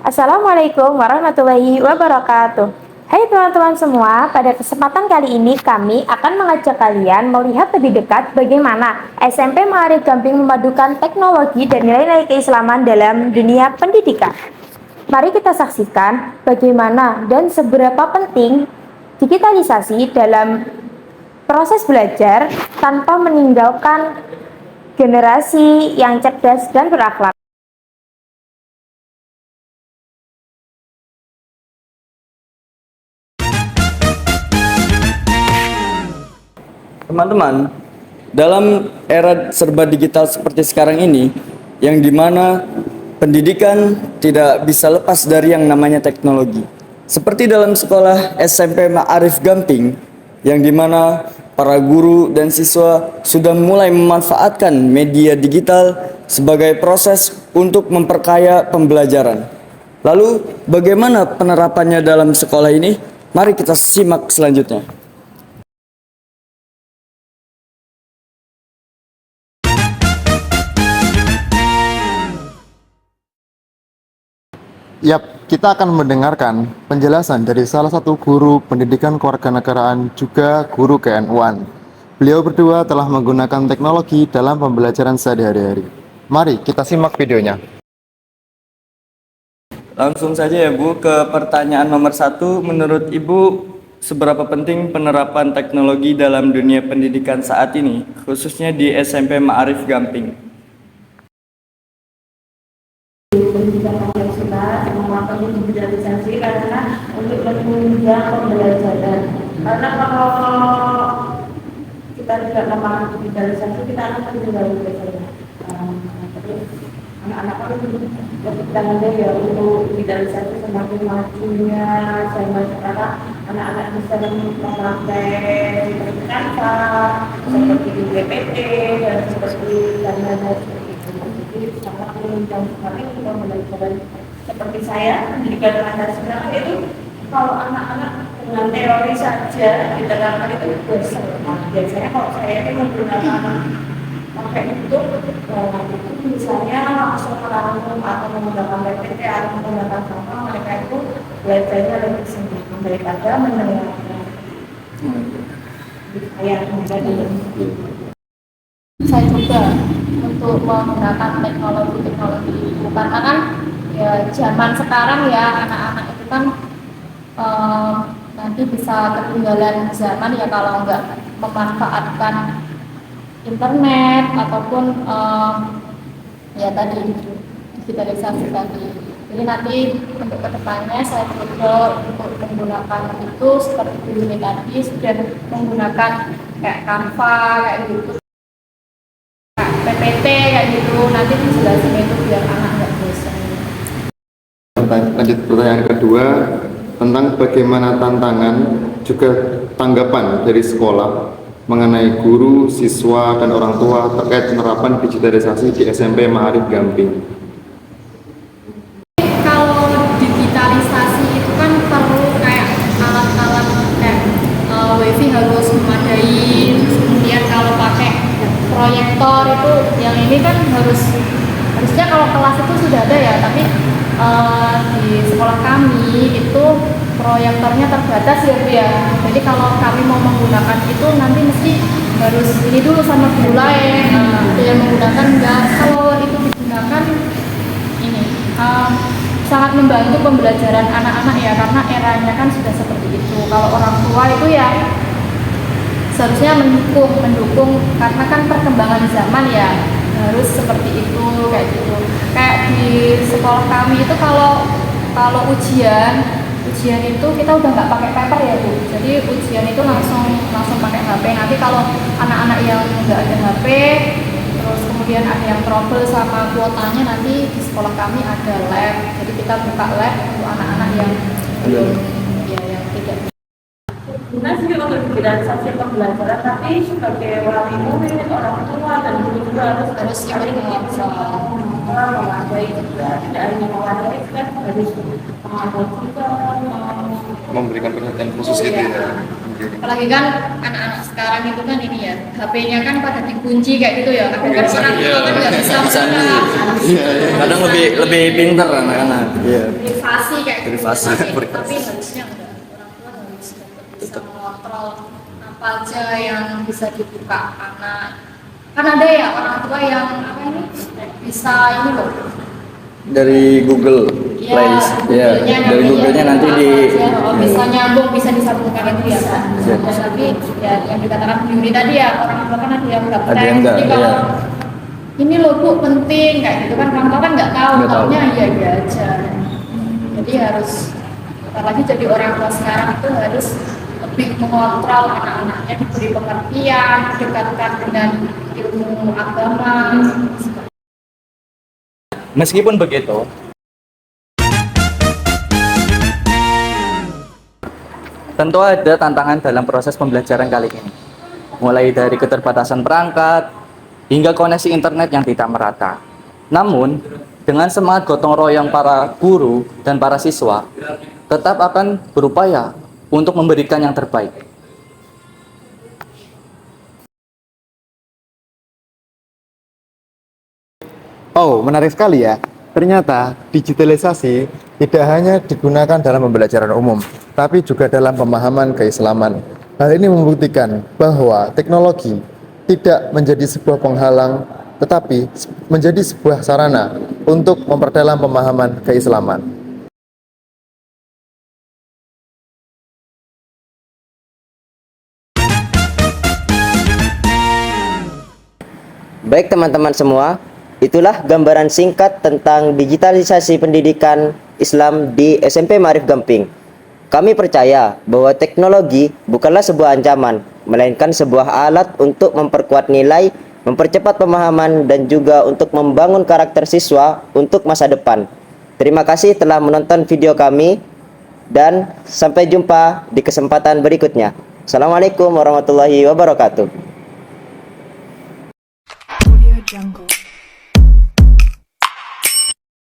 Assalamualaikum warahmatullahi wabarakatuh. Hai teman-teman semua, pada kesempatan kali ini kami akan mengajak kalian melihat lebih dekat bagaimana SMP Ma'arif Gamping memadukan teknologi dan nilai-nilai keislaman dalam dunia pendidikan. Mari kita saksikan bagaimana dan seberapa penting digitalisasi dalam proses belajar tanpa meninggalkan generasi yang cerdas dan berakhlak. Teman-teman, dalam era serba digital seperti sekarang ini, yang dimana pendidikan tidak bisa lepas dari yang namanya teknologi. Seperti dalam sekolah SMP Ma'arif Gamping, yang dimana para guru dan siswa sudah mulai memanfaatkan media digital sebagai proses untuk memperkaya pembelajaran. Lalu, bagaimana penerapannya dalam sekolah ini? Mari kita simak selanjutnya. Yap, kita akan mendengarkan penjelasan dari salah satu guru pendidikan kewarganegaraan juga guru KN1. Beliau berdua telah menggunakan teknologi dalam pembelajaran sehari-hari. Mari kita simak videonya. Langsung saja ya Bu, ke pertanyaan nomor 1. Menurut Ibu, seberapa penting penerapan teknologi dalam dunia pendidikan saat ini, khususnya di SMP Ma'arif Gamping? Pendidikan konvensional melakukan digitalisasi karena untuk menunjang pembelajaran. Karena kalau kita tidak melakukan digitalisasi, kita akan tertinggal biasanya. Tapi anak-anak kan tangannya ya untuk digitalisasi semakin majunya zaman sekarang anak-anak bisa memakai seperti Canva, seperti GPT dan seperti dan sangat menunjang sekali untuk pembelajaran seperti saya pendidikan Pancasila itu kalau anak-anak dengan teori saja diterapkan itu bosan. Biasanya kalau saya ini menggunakan pakai itu misalnya langsung merangkum atau menggunakan PPT atau menggunakan apa mereka itu belajarnya lebih singkat daripada mendengarkan ayat menjadi saya coba untuk menggunakan teknologi itu karena kan ya zaman sekarang ya anak-anak itu kan nanti bisa ketinggalan zaman ya kalau nggak memanfaatkan internet ataupun ya tadi digitalisasi tadi. Jadi nanti untuk kedepannya saya coba untuk menggunakan itu seperti ini tadi sudah menggunakan kayak Canva kayak gitu. PPT kayak gitu, nanti dijelasin itu biar anak nggak bosan. Lanjut pertanyaan kedua tentang bagaimana tantangan juga tanggapan dari sekolah mengenai guru, siswa, dan orang tua terkait penerapan digitalisasi di SMP Ma'arif Gamping. Kalau digitalisasi itu kan perlu kayak alat-alat kayak wifi harus memadai, kemudian kalau pakai proyektor itu yang ini kan harusnya kalau kelas itu sudah ada ya, tapi di sekolah kami itu proyektornya terbatas ya Bu ya. Jadi kalau kami mau menggunakan itu nanti mesti harus ini dulu sama guru lain. Ada yang menggunakan enggak. Kalau itu digunakan ini sangat membantu pembelajaran anak-anak ya, karena eranya kan sudah seperti itu. Kalau orang tua itu ya seharusnya mendukung karena kan perkembangan zaman ya harus seperti itu kayak gitu. Kayak di sekolah kami itu kalau ujian itu kita udah nggak pakai paper ya Bu. Jadi ujian itu langsung pakai HP. Nanti kalau anak-anak yang nggak ada HP terus kemudian ada yang trouble sama kuotanya, nanti di sekolah kami ada lab. Jadi kita buka lab untuk anak-anak yang yang tidak bukan sih untuk digitalisasi pembelajaran, tapi sebagai wali murid, orang tua dan guru juga harus saling menghargai juga, tidak hanya menghargai kan harus menghargai juga Memberikan perhatian khusus gitu ya. Apalagi kan anak-anak sekarang itu kan ini ya, HP-nya kan pada dikunci kayak gitu ya. Kadang kan orang tua kan nggak bisa Sandi. buka Kadang lebih pintar anak-anak. Iya. privasi kayak gitu. Privasi. Tapi harusnya enggak. Orang tua harus bisa mengontrol apa aja yang bisa dibuka anak. Kan ada ya orang tua yang apa ini bisa ini loh. Dari Google Play. Ya, dari Google-nya nanti di bisa nyambung, bisa disambungkan itu ya kan. Iya. Tapi ya yang dikatakan Bu Yuri tadi ya orang tua kan ada yang nggak Ada yang enggak, Jadi kalau iya. ini loh Bu penting kayak gitu kan orang tua kan nggak tahu, Nggak tahu. taunya iya iya aja. Jadi harus apalagi jadi orang tua sekarang itu harus lebih mengontrol anak-anaknya, diberi pengertian, didekatkan dengan ilmu agama. Meskipun begitu, tentu ada tantangan dalam proses pembelajaran kali ini. Mulai dari keterbatasan perangkat hingga koneksi internet yang tidak merata. Namun, dengan semangat gotong royong para guru dan para siswa, tetap akan berupaya untuk memberikan yang terbaik. Oh, menarik sekali ya. Ternyata digitalisasi tidak hanya digunakan dalam pembelajaran umum, tapi juga dalam pemahaman keislaman. Hal ini membuktikan bahwa teknologi tidak menjadi sebuah penghalang, tetapi menjadi sebuah sarana untuk memperdalam pemahaman keislaman. Baik teman-teman semua, itulah gambaran singkat tentang digitalisasi pendidikan Islam di SMP Ma'arif Gamping. Kami percaya bahwa teknologi bukanlah sebuah ancaman, melainkan sebuah alat untuk memperkuat nilai, mempercepat pemahaman, dan juga untuk membangun karakter siswa untuk masa depan. Terima kasih telah menonton video kami, dan sampai jumpa di kesempatan berikutnya. Assalamualaikum warahmatullahi wabarakatuh.